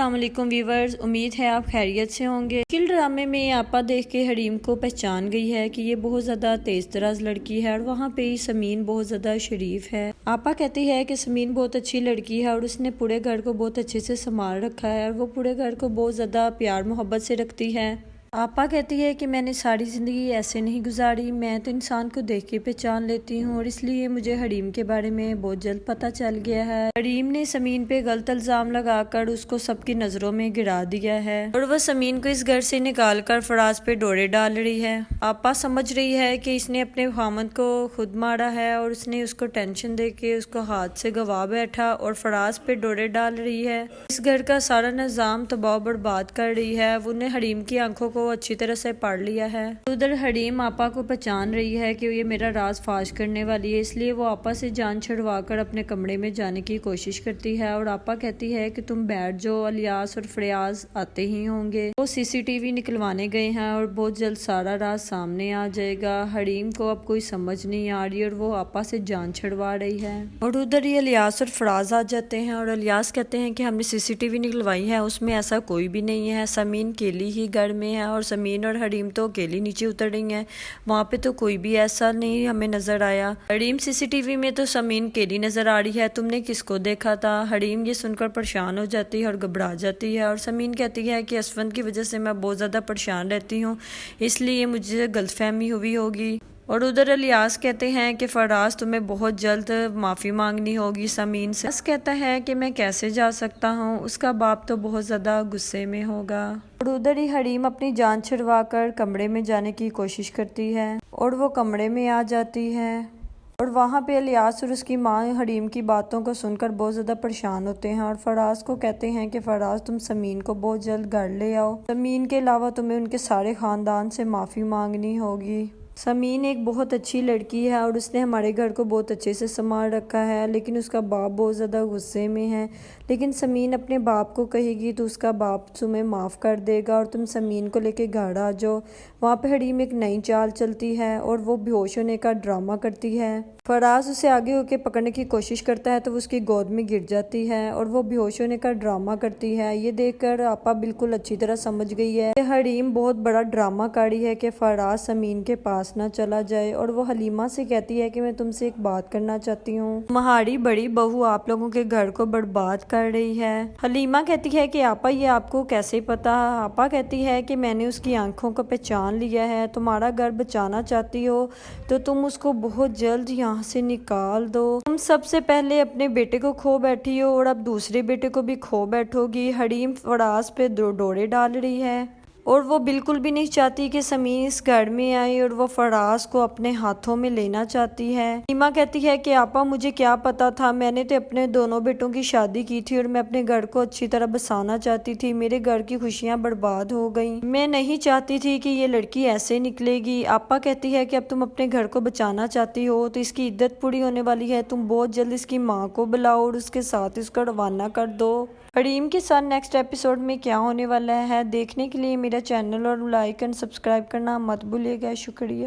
السلام علیکم ویورز، امید ہے آپ خیریت سے ہوں گے۔ کل ڈرامے میں آپا دیکھ کے حریم کو پہچان گئی ہے کہ یہ بہت زیادہ تیز تراز لڑکی ہے اور وہاں پہ ہی سمین بہت زیادہ شریف ہے۔ آپا کہتی ہے کہ سمین بہت اچھی لڑکی ہے اور اس نے پورے گھر کو بہت اچھے سے سنبھال رکھا ہے اور وہ پورے گھر کو بہت زیادہ پیار محبت سے رکھتی ہے۔ آپا کہتی ہے کہ میں نے ساری زندگی ایسے نہیں گزاری، میں تو انسان کو دیکھ کے پہچان لیتی ہوں اور اس لیے مجھے حریم کے بارے میں بہت جلد پتہ چل گیا ہے۔ حریم نے سمین پہ غلط الزام لگا کر اس کو سب کی نظروں میں گرا دیا ہے اور وہ سمین کو اس گھر سے نکال کر فراز پہ ڈورے ڈال رہی ہے۔ آپا سمجھ رہی ہے کہ اس نے اپنے خامند کو خود مارا ہے اور اس نے اس کو ٹینشن دے کے اس کو ہاتھ سے گوا بیٹھا اور فراز پہ ڈورے ڈال رہی ہے۔ اس گھر کا سارا نظام تباہ و برباد کر رہی ہے۔ وہ نے حریم کی آنکھوں کو اچھی طرح سے پڑھ لیا ہے۔ ادھر حریم آپا کو پہچان رہی ہے کہ یہ میرا راز فاش کرنے والی ہے، اس لیے وہ آپا سے جان چھڑوا کر اپنے کمرے میں جانے کی کوشش کرتی ہے اور آپا کہتی ہے کہ تم بیٹھ جاؤ، الیاس اور فریاض آتے ہی ہوں گے۔ وہ CCTV نکلوانے گئے ہیں اور بہت جلد سارا راز سامنے آ جائے گا۔ حریم کو اب کوئی سمجھ نہیں آ رہی اور وہ آپا سے جان چھڑوا رہی ہے اور ادھر ہی الیاس اور فراز آ جاتے ہیں اور الیاس کہتے ہیں کہ ہم نے CCTV نکلوائی ہے، اس میں ایسا کوئی بھی نہیں ہے، سمین اکیلی ہی گھر میں ہے اور سمین اور حریم تو اکیلی نیچے اتر رہی ہیں، وہاں پہ تو کوئی بھی ایسا نہیں ہمیں نظر آیا۔ حریم CCTV میں تو سمین اکیلی نظر آ رہی ہے، تم نے کس کو دیکھا تھا؟ حریم یہ سن کر پریشان ہو جاتی ہے اور گھبرا جاتی ہے اور سمین کہتی ہے کہ اسفند کی وجہ سے میں بہت زیادہ پریشان رہتی ہوں، اس لیے مجھے غلط فہمی ہوئی ہوگی۔ اور ادھر الیاس کہتے ہیں کہ فراز تمہیں بہت جلد معافی مانگنی ہوگی سمین سے۔ الیاس کہتا ہے کہ میں کیسے جا سکتا ہوں، اس کا باپ تو بہت زیادہ غصے میں ہوگا۔ اور ادھر ہی حریم اپنی جان چھڑوا کر کمرے میں جانے کی کوشش کرتی ہے اور وہ کمرے میں آ جاتی ہے اور وہاں پہ الیاس اور اس کی ماں حریم کی باتوں کو سن کر بہت زیادہ پریشان ہوتے ہیں اور فراز کو کہتے ہیں کہ فراز تم سمین کو بہت جلد گھر لے آؤ، سمین کے علاوہ تمہیں ان کے سارے خاندان سے معافی مانگنی ہوگی۔ سمین ایک بہت اچھی لڑکی ہے اور اس نے ہمارے گھر کو بہت اچھے سے سنبھال رکھا ہے، لیکن اس کا باپ بہت زیادہ غصے میں ہے، لیکن سمین اپنے باپ کو کہے گی تو اس کا باپ تمہیں معاف کر دے گا اور تم سمین کو لے کے گھر آ جاؤ۔ وہاں پہ حریم ایک نئی چال چلتی ہے اور وہ بے ہوش ہونے کا ڈرامہ کرتی ہے۔ فراز اسے آگے ہو کے پکڑنے کی کوشش کرتا ہے تو وہ اس کی گود میں گر جاتی ہے اور وہ بے ہوش ہونے کا ڈرامہ کرتی ہے۔ یہ دیکھ کر آپا بالکل اچھی طرح سمجھ گئی ہے کہ حریم بہت بڑا ڈرامہ کاری ہے کہ فراز سمین کے پاس نہ چلا جائے اور وہ حلیمہ سے کہتی ہے کہ میں تم سے ایک بات کرنا چاہتی ہوں، تمہاری بڑی بہو آپ لوگوں کے گھر کو برباد کر رہی ہے۔ حلیمہ کہتی ہے کہ آپا یہ آپ کو کیسے پتا؟ آپا کہتی ہے کہ میں نے اس کی آنکھوں کو پہچان لیا ہے، تمہارا گھر بچانا چاہتی ہو تو تم اس کو بہت جلد یہاں سے نکال دو، تم سب سے پہلے اپنے بیٹے کو کھو بیٹھی ہو اور اب دوسرے بیٹے کو بھی کھو بیٹھو گی۔ حریم فراز پہ ڈورے ڈال رہی ہے اور وہ بالکل بھی نہیں چاہتی کہ سمین اس گھر میں آئے اور وہ فراز کو اپنے ہاتھوں میں لینا چاہتی ہے۔ حلیمہ کہتی ہے کہ آپا مجھے کیا پتا تھا، میں نے تو اپنے دونوں بیٹوں کی شادی کی تھی اور میں اپنے گھر کو اچھی طرح بسانا چاہتی تھی، میرے گھر کی خوشیاں برباد ہو گئیں، میں نہیں چاہتی تھی کہ یہ لڑکی ایسے نکلے گی۔ آپا کہتی ہے کہ اب تم اپنے گھر کو بچانا چاہتی ہو تو اس کی عدت پوری ہونے والی ہے، تم بہت جلد اس کی ماں کو بلاؤ اور اس کے ساتھ اس کو روانہ کر دو۔ حریم کے ساتھ نیکسٹ ایپیسوڈ میں کیا ہونے والا ہے دیکھنے کے لیے میرا چینل اور لائک اینڈ سبسکرائب کرنا مت بھولیے گا۔ شکریہ۔